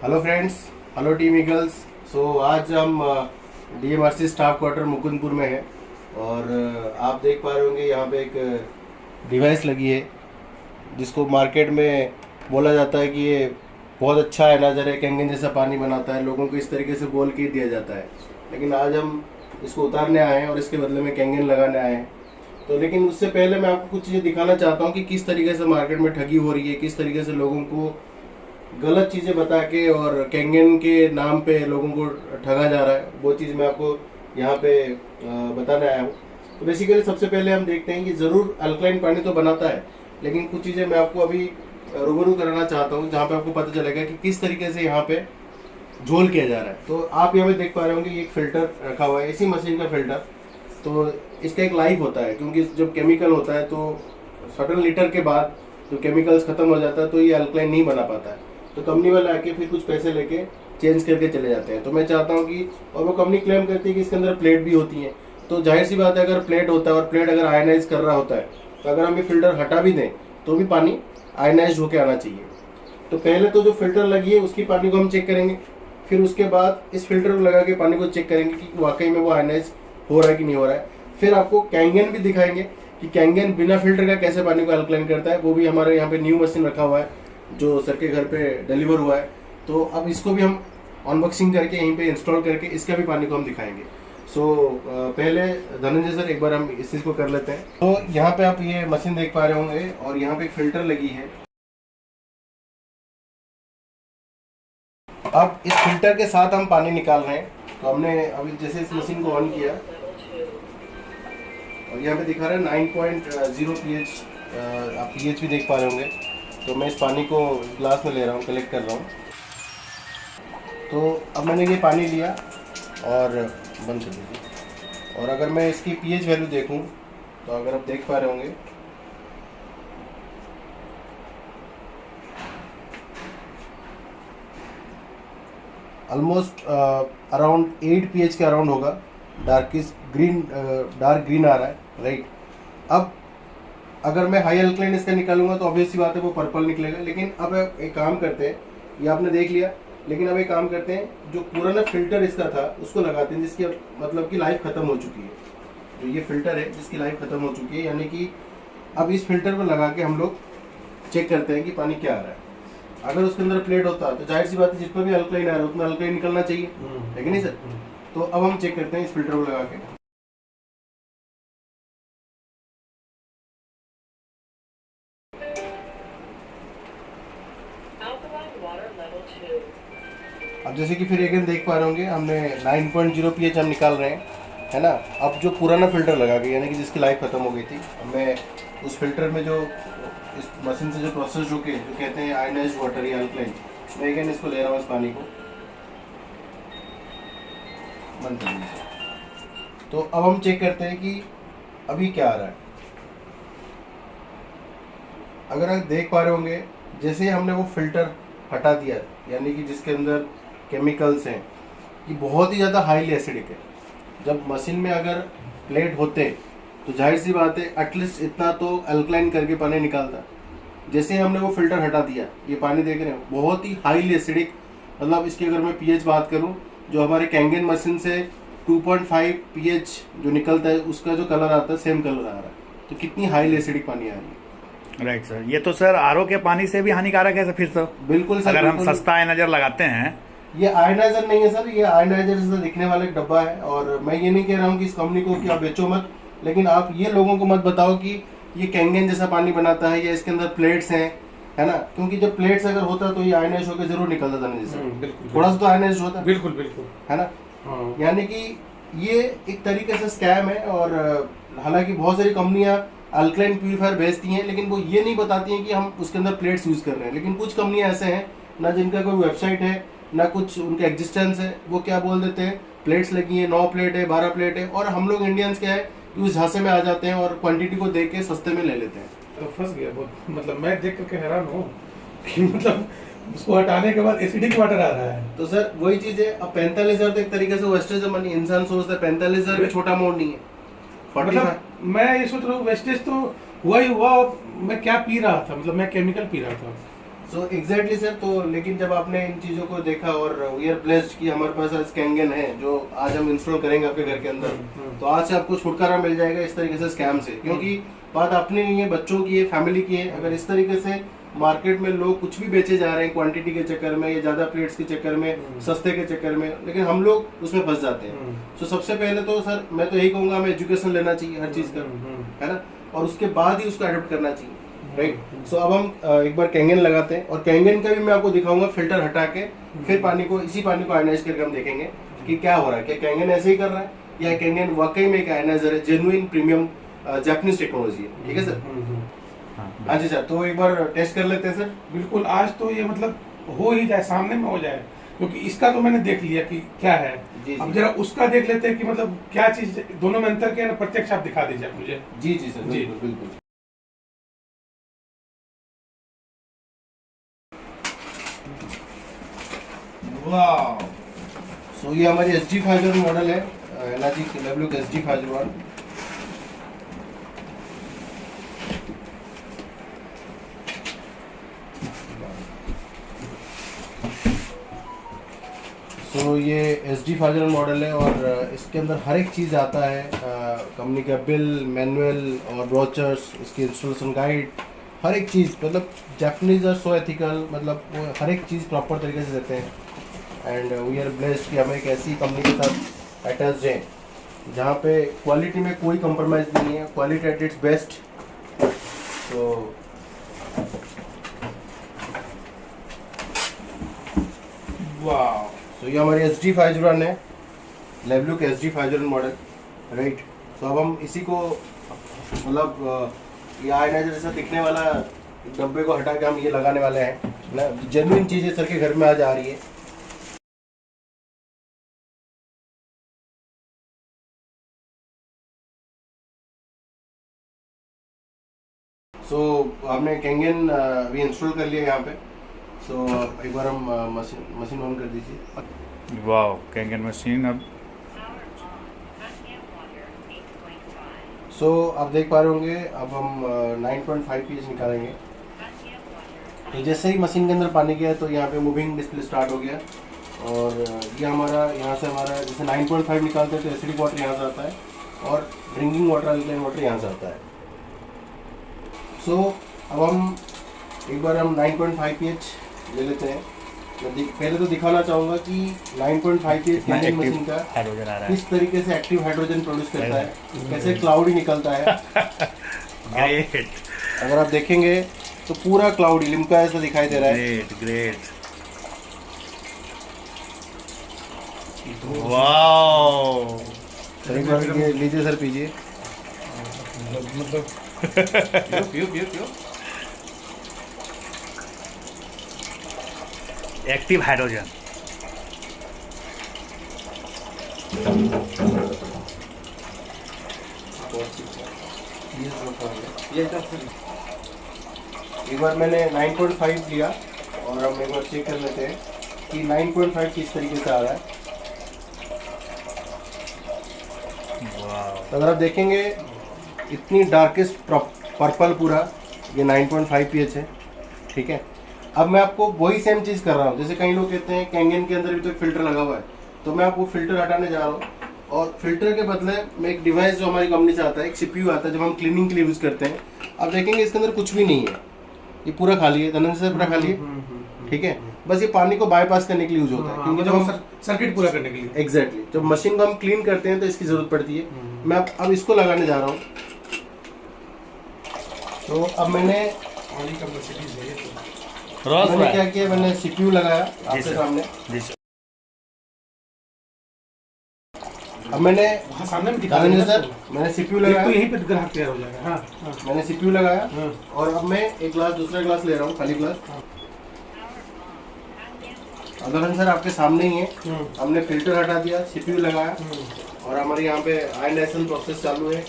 Hello friends, hello team Eagles. So आज हम DMRC staff quarter Mukundpur में हैं और आप देख पा रहे होंगे यहाँ पे एक डिवाइस लगी है जिसको मार्केट में बोला जाता है कि ये बहुत अच्छा एनाजर है, कैंगन जैसा पानी बनाता है, लोगों को इस तरीके से बोल के दिया जाता है। लेकिन आज हम इसको उतारने आए हैं और इसके बदले में कैंगन लगाने आए हैं। तो लेकिन उससे पहले मैं आपको कुछ चीज़ें दिखाना चाहता हूँ कि किस तरीके से मार्केट में ठगी हो रही है, किस तरीके से लोगों को गलत चीज़ें बता के और कैंगन के नाम पे लोगों को ठगा जा रहा है। वो चीज़ मैं आपको यहाँ पे बताने आया हूँ। तो बेसिकली सबसे पहले हम देखते हैं कि ज़रूर अल्कलाइन पानी तो बनाता है, लेकिन कुछ चीज़ें मैं आपको अभी रूबरू कराना चाहता हूँ जहाँ पे आपको पता चलेगा कि किस तरीके से यहाँ पे झोल किया जा रहा है। तो आप यहाँ पे देख पा रहे होंगे ये एक फ़िल्टर रखा हुआ है, इसी मशीन का फ़िल्टर। तो इसका एक लाइफ होता है, क्योंकि जब केमिकल होता है तो सर्टेन लीटर के बाद जो केमिकल्स खत्म हो जाता है तो ये अल्कलाइन नहीं बना पाता है। तो कंपनी वाले आके फिर कुछ पैसे लेके चेंज करके चले जाते हैं। तो मैं चाहता हूँ कि, और वो कंपनी क्लेम करती है कि इसके अंदर प्लेट भी होती है। तो जाहिर सी बात है, अगर प्लेट होता है और प्लेट अगर आयनाइज कर रहा होता है तो अगर हम ये फिल्टर हटा भी दें तो भी पानी आयनाइज होकर आना चाहिए। तो पहले तो जो फिल्टर लगी है उसकी पानी को हम चेक करेंगे, फिर उसके बाद इस फिल्टर को लगा के पानी को चेक करेंगे कि वाकई में वो आयनाइज हो रहा है कि नहीं हो रहा है। फिर आपको कैंगन भी दिखाएंगे कि कैंगन बिना फिल्टर का कैसे पानी को अल्कलाइन करता है। वो भी हमारे यहाँ पे न्यू मशीन रखा हुआ है जो सर के घर पे डिलीवर हुआ है। तो अब इसको भी हम अनबॉक्सिंग करके यहीं पे इंस्टॉल करके इसका भी पानी को हम दिखाएंगे। पहले धनंजय सर एक बार हम इस चीज़ को कर लेते हैं। तो यहाँ पे आप ये मशीन देख पा रहे होंगे और यहाँ पे एक फिल्टर लगी है। अब इस फिल्टर के साथ हम पानी निकाल रहे हैं। तो हमने अभी जैसे इस मशीन को ऑन किया और यहाँ पे दिखा रहा है 9.0 pH, आप pH भी देख पा रहे होंगे। तो मैं इस पानी को ग्लास में ले रहा हूँ, कलेक्ट कर रहा हूँ। तो अब मैंने ये पानी लिया और बंद कर दीजिए। और अगर मैं इसकी pH वैल्यू देखूँ तो अगर आप देख पा रहे होंगे ऑलमोस्ट अराउंड 8 pH के अराउंड होगा। डार्क ग्रीन आ रहा है, राइट। अब अगर मैं हाई अल्कलाइन इसका निकालूंगा तो ऑब्वियस सी बात है वो पर्पल निकलेगा। लेकिन अब एक काम करते हैं, ये आपने देख लिया, लेकिन अब एक काम करते हैं, जो पुराना फिल्टर इसका था उसको लगाते हैं जिसकी मतलब कि लाइफ खत्म हो चुकी है। जो ये फिल्टर है जिसकी लाइफ खत्म हो चुकी है, यानी कि अब इस फिल्टर को लगा के हम लोग चेक करते हैं कि पानी क्या आ रहा है। अगर उसके अंदर प्लेट होता तो जाहिर सी बात है जितना भी अल्कलाइन आ रहा है उतना अल्कलाइन निकलना चाहिए, है कि नहीं सर। तो अब हम चेक करते हैं इस फिल्टर को लगा के। अब जैसे कि फिर अगेन देख पा रहे होंगे हमने 9.0 pH हम निकाल रहे हैं, है ना। अब जो पुराना फिल्टर लगा गया यानी कि जिसकी लाइफ खत्म हो गई थी, मैं उस फिल्टर में जो इस मशीन से जो प्रोसेस जो कहते हैं आयनाइज्ड वाटर या अल्कलाइन, मैं अगेन इसको ले रहा हूँ इस पानी को, बंद कर दीजिए। तो अब हम चेक करते हैं कि अभी क्या आ रहा है। अगर आप देख पा रहे होंगे जैसे ही हमने वो फिल्टर हटा दिया, यानी कि जिसके अंदर केमिकल्स हैं, ये बहुत ही ज़्यादा हाईली एसिडिक है। जब मशीन में अगर प्लेट होते तो जाहिर सी बात है एटलीस्ट इतना तो अल्कलाइन करके पानी निकालता। जैसे ही हमने वो फिल्टर हटा दिया, ये पानी देख रहे हैं बहुत ही हाईली एसिडिक, मतलब इसकी अगर मैं pH बात करूं, जो हमारे कैंगन मशीन से 2.5 pH जो निकलता है उसका जो कलर आता है सेम कलर आ रहा है। तो कितनी हाईली एसिडिक पानी आ रही है। राइट सर, ये तो सर आरओ के पानी से भी हानिकारक है सर फिर तो। बिल्कुल सर, अगर हम बिल्कुल। सस्ता आयनाइजर लगाते हैं। ये आयनाइजर नहीं है सर, ये आयनाइजर से दिखने वाला एक डब्बा है। और मैं ये नहीं कह रहा हूँ कि इस कंपनी को कि आप बेचो मत, लेकिन आप ये लोगों को मत बताओ कि ये कैंगन जैसा पानी बनाता है या इसके अंदर प्लेट्स हैं, है ना। क्योंकि जब प्लेट्स अगर होता तो ये आयनाइज होकर जरूर निकलता था, जैसे थोड़ा सा तो आयनाइज होता, बिल्कुल बिल्कुल, है ना। यानी कि ये एक तरीके से स्कैम है। और हालांकि बहुत सारी कंपनियां अल्कलाइन प्यूरिफायर बेचती हैं, लेकिन वो ये नहीं बताती हैं कि हम उसके अंदर प्लेट्स यूज कर रहे हैं। लेकिन कुछ कंपनियां ऐसे हैं ना जिनका कोई वेबसाइट है ना कुछ उनका एग्जिस्टेंस है, वो क्या बोल देते हैं प्लेट्स लगी है, 9 प्लेट है, 12 प्लेट है। और हम लोग इंडियंस क्या है कि उस झांसे में आ जाते हैं और क्वांटिटी को देख के सस्ते में ले लेते हैं। तो फंस गया बहुत। मतलब मैं देख करके हैरान हूँ कि मतलब उसको हटाने के बाद एसिडिक वाटर आ रहा है। तो सर वही चीज है। अब 45,000 तो एक तरीके से वेस्टेज मनी, इंसान सोचता है 45,000 भी छोटा अमाउंट नहीं है। मतलब मैं ये सोच रहा हूँ वेस्टेज तो हुआ ही हुआ। मैं क्या पी रहा था, मतलब मैं केमिकल पी रहा था सो एग्जैक्टली सर, तो लेकिन जब आपने इन चीज़ों को देखा और वी आर ब्लेस्ड कि हमारे पास आज कैंगन है जो आज हम इंस्टॉल करेंगे आपके घर के अंदर, तो आज से आपको छुटकारा मिल जाएगा इस तरीके से स्कैम से। क्योंकि बात अपनी नहीं है, बच्चों की है, फैमिली की है। अगर इस तरीके से मार्केट में लोग कुछ भी बेचे जा रहे हैं क्वांटिटी के चक्कर में या ज़्यादा प्लेट्स के चक्कर में, सस्ते के चक्कर में, लेकिन हम लोग उसमें फंस जाते हैं। तो सबसे पहले तो सर मैं तो यही कहूँगा, हमें एजुकेशन लेना चाहिए हर चीज़ का, है ना, और उसके बाद ही उसको अडोप्ट करना चाहिए, राइट। सो अब हम एक बार कैंगन लगाते हैं और कैंगन का भी मैं आपको दिखाऊंगा फिल्टर हटा के, फिर इसी पानी को आयनाइज करके हम देखेंगे कि क्या हो रहा है, क्या कैंगन ऐसे ही कर रहा है या कैंगन वाकई में एक आयनाइजर है, जेन्युइन प्रीमियम जापानीज टेक्नोलॉजी है। ठीक है सर? हाँ जी सर, तो एक बार टेस्ट कर लेते हैं सर। बिल्कुल, आज तो ये मतलब हो ही जाए, सामने में हो जाए, क्योंकि इसका तो मैंने देख लिया कि क्या है। जी, अब जी। जरा उसका देख लेते हैं कि मतलब क्या चीज दोनों में अंतर क्या है ना, प्रत्यक्ष आप दिखा दीजिए मुझे। जी जी सर, जी। बिल्कुल बिल्कुल। वाह, सो ये हमारी SG501 मॉडल है, एनर्जी लेवलुक SG501। तो ये SG501 मॉडल है और इसके अंदर हर एक चीज़ आता है, कंपनी का बिल, मैनुअल और ब्रोचर्स, इसकी इंस्टॉलेशन गाइड, हर एक चीज़, मतलब जापानीज और सो एथिकल, मतलब वो हर एक चीज़ प्रॉपर तरीके से देते हैं। एंड वी आर ब्लेस्ड कि हमें एक ऐसी कंपनी के साथ अटैच हैं जहाँ पे क्वालिटी में कोई कंप्रोमाइज़ नहीं है, क्वालिटी एट इट्स बेस्ट। तो वाह, तो ये हमारी SG501 है, लेवलुक SG501 मॉडल, राइट। तो अब हम इसी को मतलब ये आयनाइजर जैसा दिखने वाला डब्बे को हटा के हम ये लगाने वाले हैं ना। जेन्युइन चीज़ें सर के घर में आज आ रही है। सो हमने कैंगन अभी इंस्टॉल कर लिया यहाँ पे। सो एक बार हम मशीन ऑन कर दीजिए। वाह, कैंगन मशीन अब सो आप देख पा रहे होंगे, अब हम 9.5 pH निकालेंगे। तो जैसे ही मशीन के अंदर पानी गया तो यहाँ पे मूविंग डिस्प्ले स्टार्ट हो गया और ये हमारा यहाँ से हमारा जैसे 9.5 निकालते हैं तो एसिडिक वाटर यहाँ से आता है और ड्रिंकिंग वाटर, अल्कलाइन वाटर यहाँ से आता है। सो अब हम एक बार हम 9.5 pH ले लेते हैं। मैं पहले तो दिखाना चाहूँगा कि 9.5 pH कैंगन मशीन का हाइड्रोजन आ रहा है। किस तरीके से एक्टिव हाइड्रोजन प्रोड्यूस करता है, कैसे क्लाउडी निकलता है। ग्रेट अगर आप देखेंगे तो पूरा क्लाउडी लिम्का ऐसा दिखाई दे रहा है। Great great, wow. सर एक बार ये लीजिए सर, पीजिए। मतलब पियो पियो पियो। एक्टिव हाइड्रोजन, एक बार मैंने 9.5 लिया और हम एक बार चेक कर लेते हैं कि 9.5 किस तरीके से आ रहा है। वाह। तो अगर आप देखेंगे इतनी डार्केस्ट पर्पल पूरा, ये 9.5 pH है, ठीक है। अब मैं आपको वही सेम चीज़ कर रहा हूँ, जैसे कई लोग कहते हैं कैंगन के अंदर भी तो एक फिल्टर लगा हुआ है, तो मैं आपको फिल्टर हटाने जा रहा हूँ और फिल्टर के बदले में एक डिवाइस जो हमारी कंपनी से आता है, एक CPU आता है, जब हम क्लीनिंग के लिए यूज़ करते हैं। आप देखेंगे इसके अंदर कुछ भी नहीं है, ये पूरा खाली है, धनंजय सर पूरा खाली है, ठीक है। बस ये पानी को बाईपास करने के लिए यूज होता है, क्योंकि जब हम सर्किट पूरा करने के लिए एग्जैक्टली जब मशीन को हम क्लीन करते हैं तो इसकी जरूरत पड़ती है। मैं अब इसको लगाने जा रहा हूँ। तो अब मैंने क्या किया, मैंने CPU लगाया आपके सामने। जी सर। अब मैंने वहाँ सामने में दिखा धनंजय सर, मैंने CPU लगाया, तो यहीं पे ग्राहक तैयार हो जाएगा। हाँ मैंने CPU लगाया और अब मैं एक ग्लास, दूसरा ग्लास ले रहा हूँ, खाली ग्लास। धनंजय सर आपके सामने ही है, हमने फिल्टर हटा दिया, CPU लगाया और हमारे यहाँ पे आयनाइजेशन प्रोसेस चालू है।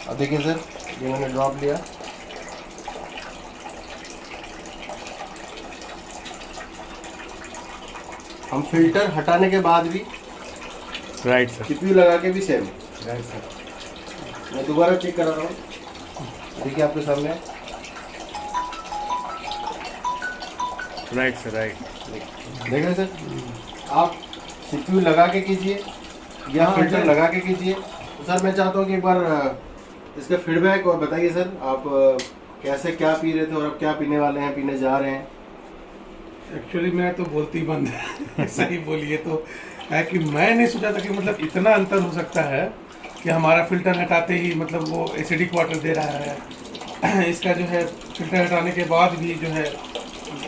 अब देखिए सर, ये मैंने ड्रॉप लिया, हम फिल्टर हटाने के बाद भी राइट सर। CPU लगा के भी सेम। Right sir. मैं दोबारा चेक करा रहा हूँ, देखिए आपके सामने। Right sir, right. देख रहे सर, आप सीपीयू लगा के कीजिए या हाँ, फिल्टर जी। लगा के कीजिए। तो सर मैं चाहता हूँ कि एक बार इसका फीडबैक और बताइए सर, आप कैसे क्या पी रहे थे और अब क्या पीने वाले हैं, पीने जा रहे हैं। एक्चुअली मैं तो बोलती बंद है सही बोलिए तो है कि मैं नहीं सोचा था कि मतलब इतना अंतर हो सकता है कि हमारा फिल्टर हटाते ही मतलब वो एसिडिक वाटर दे रहा है। इसका जो है फिल्टर हटाने के बाद भी जो है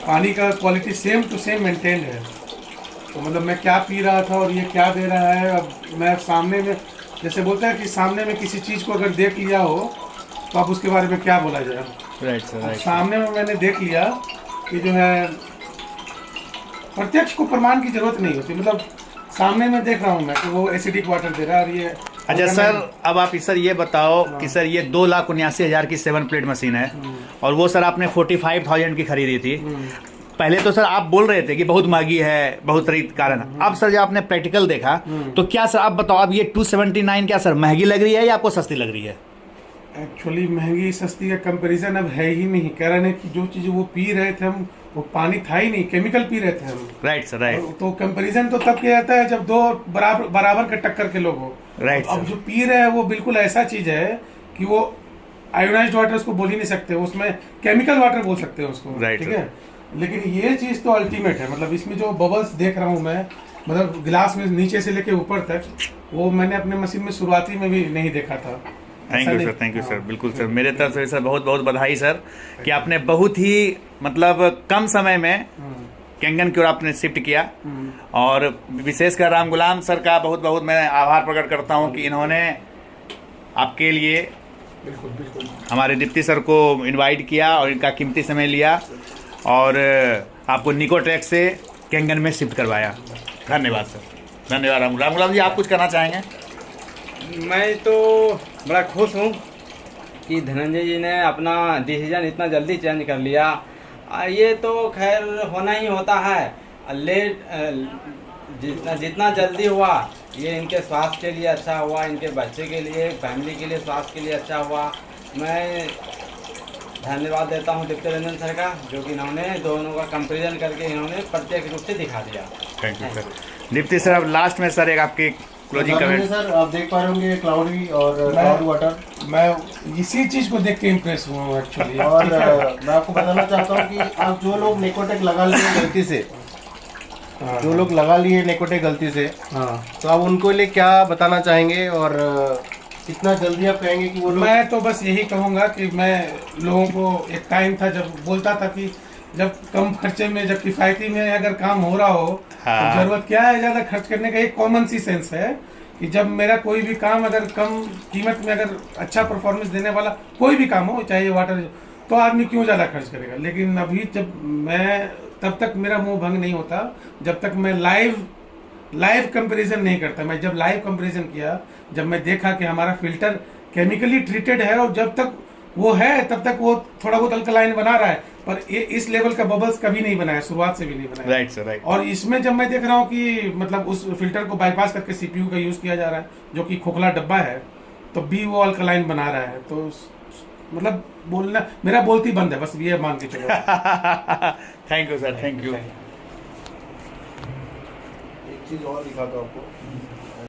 पानी का quality same to same maintain है। तो मतलब मैं क्या पी रहा था और ये क्या दे रहा है। अब मैं सामने में, जैसे बोलते हैं कि सामने में किसी चीज़ को अगर देख लिया हो तो अब उसके बारे में क्या बोला जाए। Right sir, right. सामने में मैंने देख लिया कि जो है प्रत्यक्ष को प्रमाण की जरूरत नहीं होती। मतलब सामने में देख रहा हूँ मैं कि वो एसिडिक वाटर दे रहा है और ये अच्छा सर, अब आप सर ये बताओ कि सर ये 2,79,000 की 7 प्लेट मशीन है और वो सर आपने 45,000 की खरीदी थी। पहले तो सर आप बोल रहे थे कि बहुत महंगी है, बहुत सारी कारण है। अब सर जब आपने प्रैक्टिकल देखा तो क्या सर आप बताओ, अब ये 279 क्या सर महंगी लग रही है या आपको सस्ती लग रही है? एक्चुअली महंगी सस्ती का कंपैरिजन अब है ही नहीं। कह रहे हैं कि जो चीज़ वो पी रहे थे हम, वो पानी था ही नहीं, केमिकल पी रहे थे हम। Right sir, right. तो कंपैरिजन तो तब किया जाता है जब दो बराबर के टक्कर के लोग हो। राइट अब सर। जो पी रहे हैं वो बिल्कुल ऐसा चीज है कि वो आयोनाइज्ड वाटर उसको बोल ही नहीं सकते, उसमें केमिकल वाटर बोल सकते हैं उसको। Right, ठीक है, लेकिन ये चीज तो अल्टीमेट है। मतलब इसमें जो बबल्स देख रहा हूँ मैं, मतलब गिलास में नीचे से लेके ऊपर तक, वो मैंने अपने मशीन में शुरुआती में भी नहीं देखा था। Thank you sir, thank you sir. बिल्कुल सर, मेरे तरफ से सर बहुत बहुत बधाई सर कि आपने बहुत ही मतलब कम समय में कैंगन की ओर आपने शिफ्ट किया। और विशेषकर राम गुलाम सर का बहुत बहुत मैं आभार प्रकट करता हूं कि इन्होंने आपके लिए बिल्कुल बिल्कुल हमारे डिप्टी सर को इनवाइट किया और इनका कीमती समय लिया और आपको निकोट्रेक से कैंगन में शिफ्ट करवाया। धन्यवाद सर, धन्यवाद। राम गुलाम जी, आप कुछ कहना चाहेंगे? मैं तो बड़ा खुश हूँ कि धनंजय जी ने अपना डिसीजन इतना जल्दी चेंज कर लिया। ये तो खैर होना ही होता है। लेट जितना जल्दी हुआ ये इनके स्वास्थ्य के लिए अच्छा हुआ, इनके बच्चे के लिए, फैमिली के लिए, स्वास्थ्य के लिए अच्छा हुआ। मैं धन्यवाद देता हूँ डिप्टी रंजन सर का, जो कि इन्होंने दोनों का कंपेरिजन करके इन्होंने प्रत्यक्ष रूप से दिखा दिया। Thank you sir. Deputy sir, अब लास्ट में सर एक आपके क्लोजिंग कमेंट। सर आप देख पा रहे होंगे क्लाउडी और क्लाउड वाटर। मैं इसी चीज को देख के इम्प्रेस हुआ हूँ एक्चुअली। और मैं आपको बताना चाहता हूँ कि आप जो लोग नेकोटेक लगा लिए गलती से, जो लोग लगा लिए नेकोटेक गलती से, हाँ, तो आप उनको लिए क्या बताना चाहेंगे और कितना जल्दी आप कहेंगे कि वो लोग। मैं तो बस यही कहूँगा कि मैं लोगों को, एक टाइम था जब बोलता था कि जब कम खर्चे में, जब किफायती में अगर काम हो रहा हो हाँ। तो जरूरत क्या है ज्यादा खर्च करने का। एक कॉमन सी सेंस है कि जब मेरा कोई भी काम अगर कम कीमत में, अगर अच्छा परफॉर्मेंस देने वाला कोई भी काम हो, चाहे ये वाटर, तो आदमी क्यों ज्यादा खर्च करेगा। लेकिन अभी जब मैं, तब तक मेरा मुंह भंग नहीं होता जब तक मैं लाइव कंपैरिजन नहीं करता। मैं जब लाइव कंपैरिजन किया, जब मैं देखा कि हमारा फिल्टर केमिकली ट्रीटेड है और जब तक वो है तब तक वो थोड़ा बहुत अल्कलाइन बना रहा है, पर ये इस लेवल का बबल्स कभी नहीं बनाया, शुरुआत से भी नहीं बनाया। Right sir, right. और इसमें जब मैं देख रहा हूँ कि मतलब उस फिल्टर को बाईपास करके सीपीयू का यूज किया जा रहा है, जो कि खोखला डब्बा है, तो भी वो अल्कलाइन बना रहा है। तो मतलब बोलना, मेरा बोलती बंद है, बस ये मान के चलो। Thank you sir, thank you. एक चीज और दिखाता हूँ आपको।